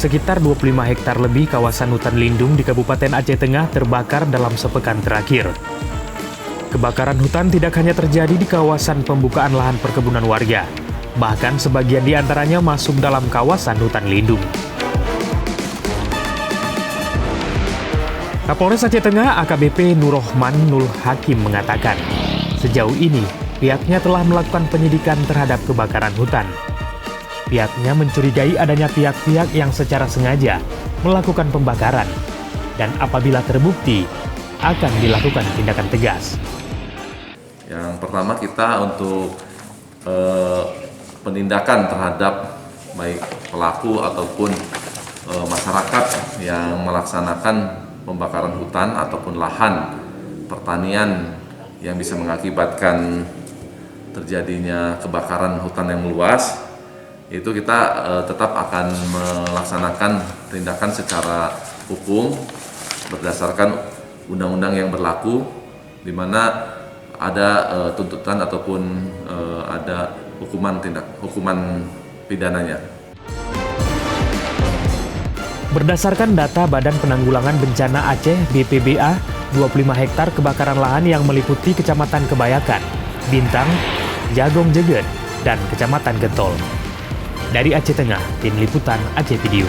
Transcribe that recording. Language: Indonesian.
sekitar 25 hektar lebih kawasan hutan lindung di Kabupaten Aceh Tengah terbakar dalam sepekan terakhir. Kebakaran hutan tidak hanya terjadi di kawasan pembukaan lahan perkebunan warga, bahkan sebagian di antaranya masuk dalam kawasan hutan lindung. Kapolres Aceh Tengah AKBP Nurrohman Nul Hakim mengatakan, sejauh ini pihaknya telah melakukan penyidikan terhadap kebakaran hutan. Pihaknya mencurigai adanya pihak-pihak yang secara sengaja melakukan pembakaran, dan apabila terbukti, akan dilakukan tindakan tegas. Yang pertama kita untuk penindakan terhadap baik pelaku ataupun masyarakat yang melaksanakan pembakaran hutan ataupun lahan pertanian yang bisa mengakibatkan terjadinya kebakaran hutan yang meluas. Itu kita tetap akan melaksanakan tindakan secara hukum berdasarkan undang-undang yang berlaku, di mana ada tuntutan ataupun ada hukuman pidananya. Berdasarkan data Badan Penanggulangan Bencana Aceh BPBA, 25 hektar kebakaran lahan yang meliputi Kecamatan Kebayakan, Bintang, Jagong Jeget, dan Kecamatan Getol. Dari Aceh Tengah, Tim Liputan Aceh Video.